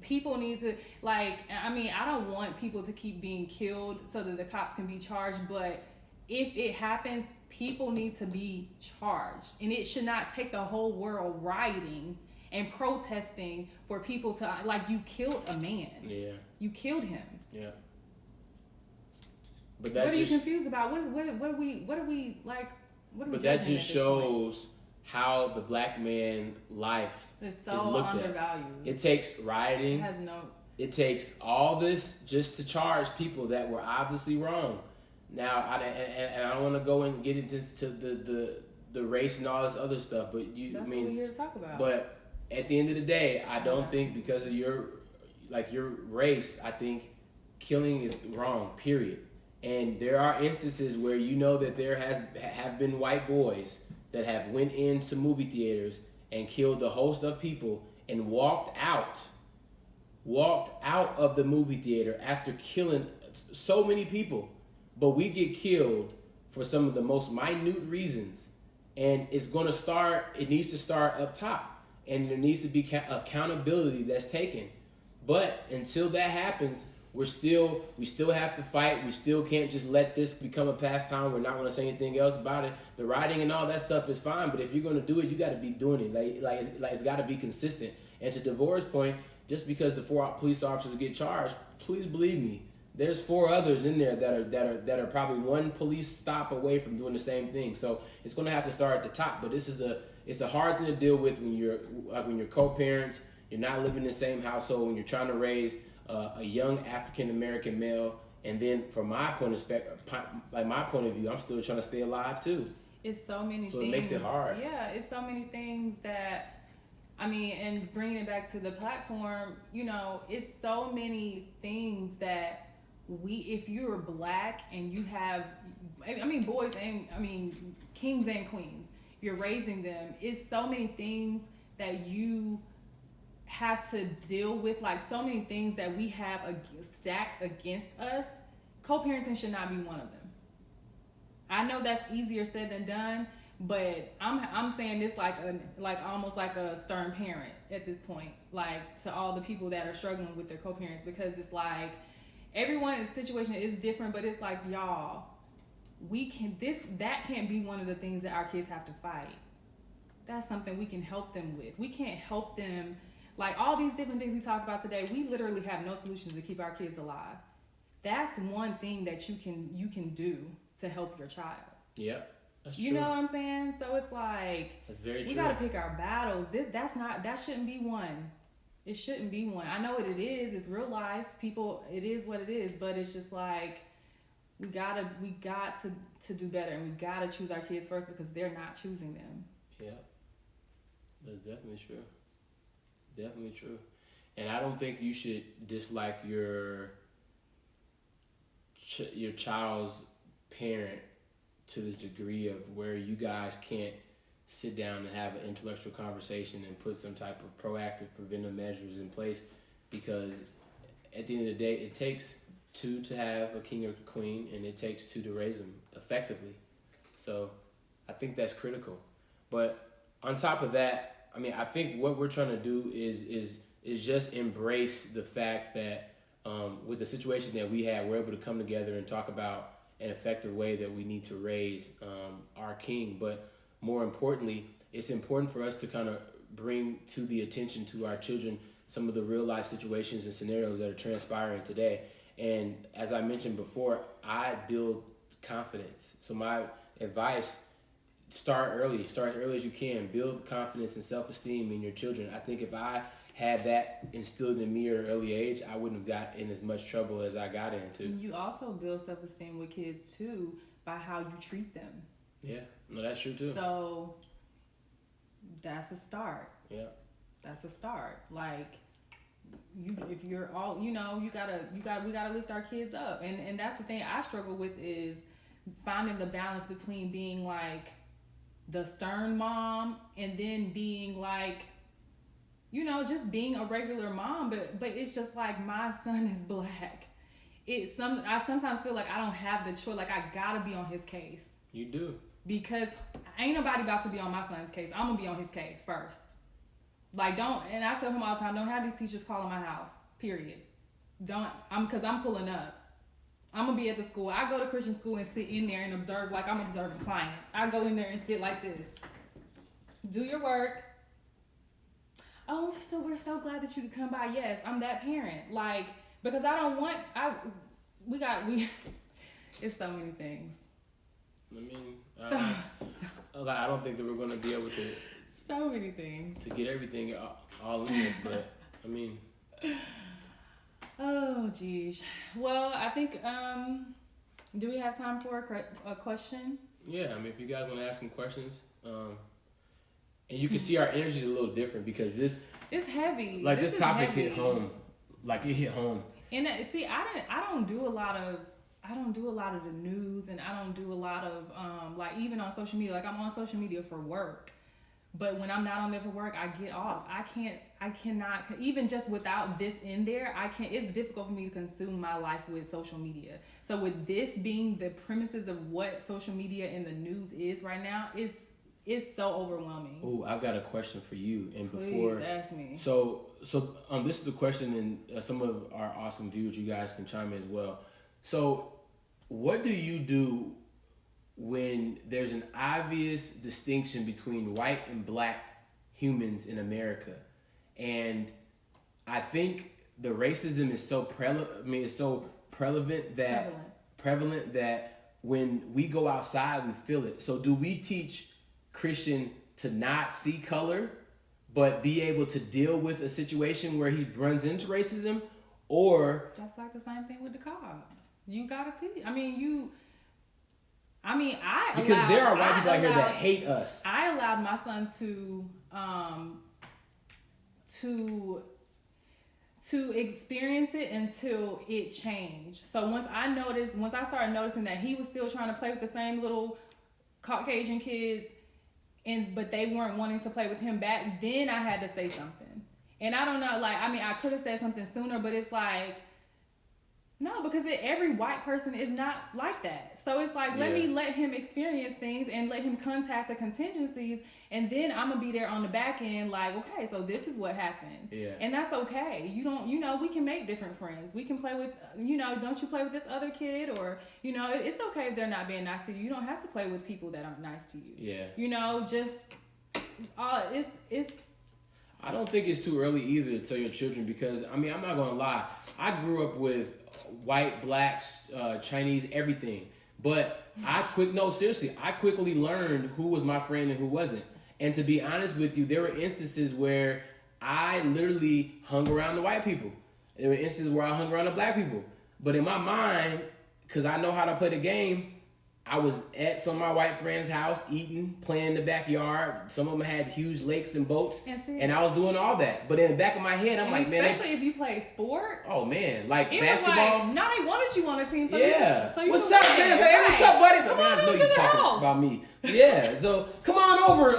people need to, like, I mean, I don't want people to keep being killed so that the cops can be charged, but if it happens, people need to be charged. And it should not take the whole world rioting and protesting for people to, like, you killed a man. Yeah. You killed him. Yeah. But that's what are you confused about? What are we But that just shows how the black man life is so looked undervalued. It takes rioting. It takes all this just to charge people that were obviously wrong. Now, I don't want to go and get into the race and all this other stuff, but that's what we're here to talk about. But at the end of the day, I don't think because of your race, I think killing is wrong. Period. And there are instances where you know that there have been white boys that have went into movie theaters and killed a host of people and walked out of the movie theater after killing so many people. But we get killed for some of the most minute reasons. And it needs to start up top. And there needs to be accountability that's taken. But until that happens, we still have to fight. We still can't just let this become a pastime. We're not going to say anything else about it. The writing and all that stuff is fine, but if you're going to do it, you got to be doing it. Like it's got to be consistent. And to Devorah's point, just because the 4 police officers get charged, please believe me, there's 4 others in there that are probably one police stop away from doing the same thing. So it's going to have to start at the top. But it's a hard thing to deal with when you're co-parents. You're not living in the same household. When you're trying to raise a young African American male And then from my point of my point of view, I'm still trying to stay alive too. It's so many So things. it makes it hard. Yeah, it's so many things that, I mean, and bringing it back to the platform, you know, it's so many things that if you're black and you have, I mean, boys and, I mean, kings and queens, you're raising them, it's so many things that you have to deal with, like so many things that we have stacked against us. Co-parenting should not be one of them. I know that's easier said than done, but I'm saying this like almost like a stern parent at this point, like to all the people that are struggling with their co-parents, because it's like everyone's situation is different, but it's like, y'all, that can't be one of the things that our kids have to fight. That's something we can help them with. We can't help them, like all these different things we talked about today, we literally have no solutions to keep our kids alive. That's one thing that you can do to help your child. Yeah, that's true. You know what I'm saying? So it's like, that's very true. We gotta pick our battles. That shouldn't be one. It shouldn't be one. I know what it is. It's real life. People, it is what it is. But it's just like, we got to do better, and we gotta choose our kids first, because they're not choosing them. Yeah, that's definitely true. Definitely true. And I don't think you should dislike your child's parent to the degree of where you guys can't sit down and have an intellectual conversation and put some type of proactive preventive measures in place, because at the end of the day, it takes two to have a king or queen, and it takes two to raise them effectively. So I think that's critical. But on top of that, I mean, I think what we're trying to do is just embrace the fact that with the situation that we had, we're able to come together and talk about an effective way that we need to raise our king. But more importantly, it's important for us to kind of bring to the attention to our children some of the real life situations and scenarios that are transpiring today. And as I mentioned before, I build confidence. So my advice, start early as you can. Build confidence and self-esteem in your children. I think if I had that instilled in me at an early age, I wouldn't have got in as much trouble as I got into. You also build self-esteem with kids too by how you treat them. Yeah, no, that's true too. So that's a start. Yeah, that's a start. Like, if you're all, we gotta lift our kids up, and that's the thing I struggle with, is finding the balance between being like the stern mom and then being like, just being a regular mom, but it's just like, my son is black. I sometimes feel like I don't have the choice. Like, I gotta be on his case. You do. Because ain't nobody about to be on my son's case. I'm gonna be on his case first. Like, and I tell him all the time, don't have these teachers calling my house, period. Because I'm pulling up. I'm gonna be at the school. I go to Christian school and sit in there and observe like I'm observing clients. I go in there and sit like this. Do your work. Oh, we're so glad that you could come by. Yes, I'm that parent. Like, because I don't want, it's so many things. I mean, I don't think that we're going to be able to. So many things. To get everything all in this, but I mean. Oh, geez. Well, I think, do we have time for a question? Yeah, I mean, if you guys want to ask some questions, and you can see our energy is a little different, because it's heavy. Like, this topic hit home. Like, it hit home. And see, I don't do a lot of the news, and I don't do a lot of like, even on social media. Like, I'm on social media for work, but when I'm not on there for work, I get off. I cannot, even just without this in there, it's difficult for me to consume my life with social media. So with this being the premises of what social media and the news is right now, it's so overwhelming. Oh, I've got a question for you. And Please ask me. So this is the question, and some of our awesome viewers, you guys can chime in as well. So, what do you do when there's an obvious distinction between white and black humans in America? And I think the racism is so prevalent that when we go outside, we feel it. So do we teach Christian to not see color, but be able to deal with a situation where he runs into racism? Or that's like the same thing with the cops. You gotta teach. I because allowed, there are white people out here that allowed- hate us. I allowed my son to experience it until it changed. So once I started noticing that he was still trying to play with the same little Caucasian kids, but they weren't wanting to play with him back, then I had to say something. And I don't know, I could have said something sooner, but it's like, no, because every white person is not like that. So it's like, let him experience things and let him contact the contingencies, and then I'm gonna be there on the back end, like, okay, so this is what happened. Yeah. And that's okay. We can make different friends. We can play with, don't you play with this other kid, or, it's okay if they're not being nice to you. You don't have to play with people that aren't nice to you. Yeah. It's. I don't think it's too early either to tell your children, because I'm not gonna lie. I grew up with white, blacks, Chinese, everything. But I quickly learned who was my friend and who wasn't. And to be honest with you, there were instances where I literally hung around the white people. There were instances where I hung around the black people. But in my mind, because I know how to play the game, I was at some of my white friends' house eating, playing in the backyard. Some of them had huge lakes and boats, and I was doing all that. But in the back of my head, I'm like, man, especially if you play sports. Oh man, like it basketball. Was like, now they wanted you on a team. So yeah. What's up, man? Hey, what's up, buddy? Come man, on I know to you the talking house. about me. Yeah. So come on over.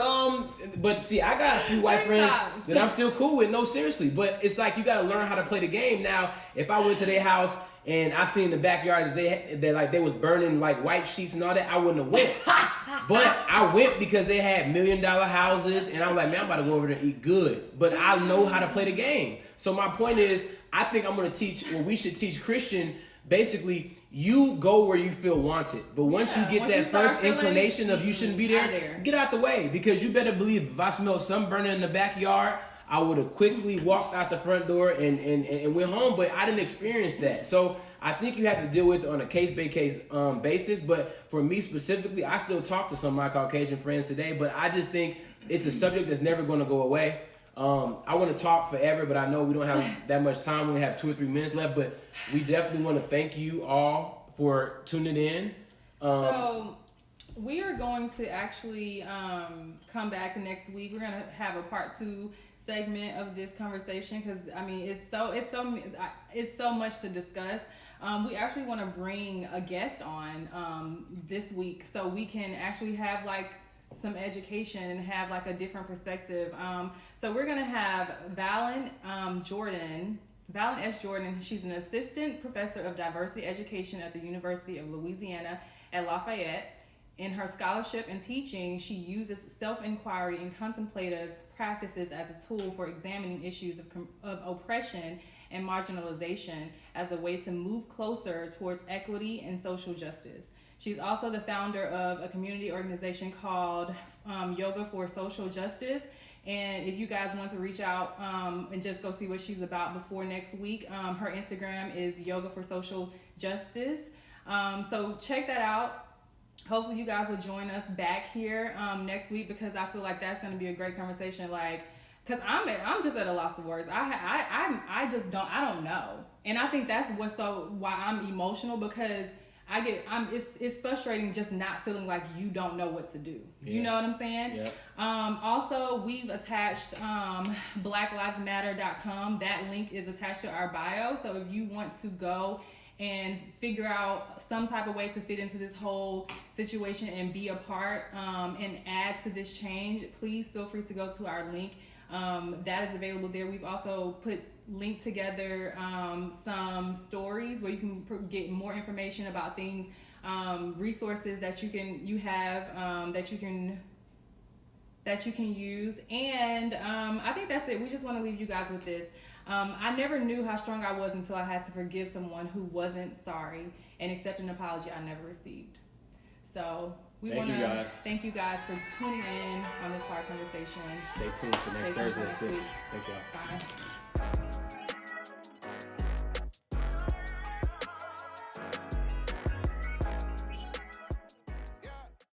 But see, I got a few white friends that I'm still cool with. No, seriously. But it's like you got to learn how to play the game. Now, if I went to their house and I seen in the backyard that they was burning like white sheets and all that, I wouldn't have went. But I went because they had $1 million houses, and I'm like, man, I'm about to go over there and eat good. But I know how to play the game. So my point is, I think I'm going to teach, well, we should teach Christian, basically, you go where you feel wanted. But once you get that first inclination of you shouldn't be there, get out the way. Because you better believe if I smelled some burning in the backyard, I would have quickly walked out the front door and went home, but I didn't experience that. So I think you have to deal with it on a case-by-case basis. But for me specifically, I still talk to some of my Caucasian friends today, but I just think it's a subject that's never going to go away. I want to talk forever, but I know we don't have that much time. We only have 2 or 3 minutes left, but we definitely want to thank you all for tuning in. So we are going to actually come back next week. We're going to have a part 2 segment of this conversation, because it's so much to discuss. We actually want to bring a guest on this week, so we can actually have like some education and have like a different perspective. So we're gonna have Valen S. Jordan. She's an assistant professor of diversity education at the University of Louisiana at Lafayette. In her scholarship and teaching, she uses self-inquiry and contemplative practices as a tool for examining issues of oppression and marginalization as a way to move closer towards equity and social justice. She's also the founder of a community organization called Yoga for Social Justice. And if you guys want to reach out and just go see what she's about before next week, her Instagram is Yoga for Social Justice. So check that out. Hopefully you guys will join us back here next week, because I feel like that's going to be a great conversation. Because I'm just at a loss of words. I don't know. And I think that's why I'm emotional, because it's frustrating just not feeling like you don't know what to do. Yeah. You know what I'm saying? Yeah. Also, we've attached blacklivesmatter.com. That link is attached to our bio. So if you want to go and figure out some type of way to fit into this whole situation and be a part and add to this change, please feel free to go to our link. That is available there. We've also linked together some stories where you can get more information about things, resources that you can use. And I think that's it. We just want to leave you guys with this. I never knew how strong I was until I had to forgive someone who wasn't sorry and accept an apology I never received. So we want to thank you guys for tuning in on this hard conversation. Stay tuned for next Thursday at 6. Thank y'all. Bye.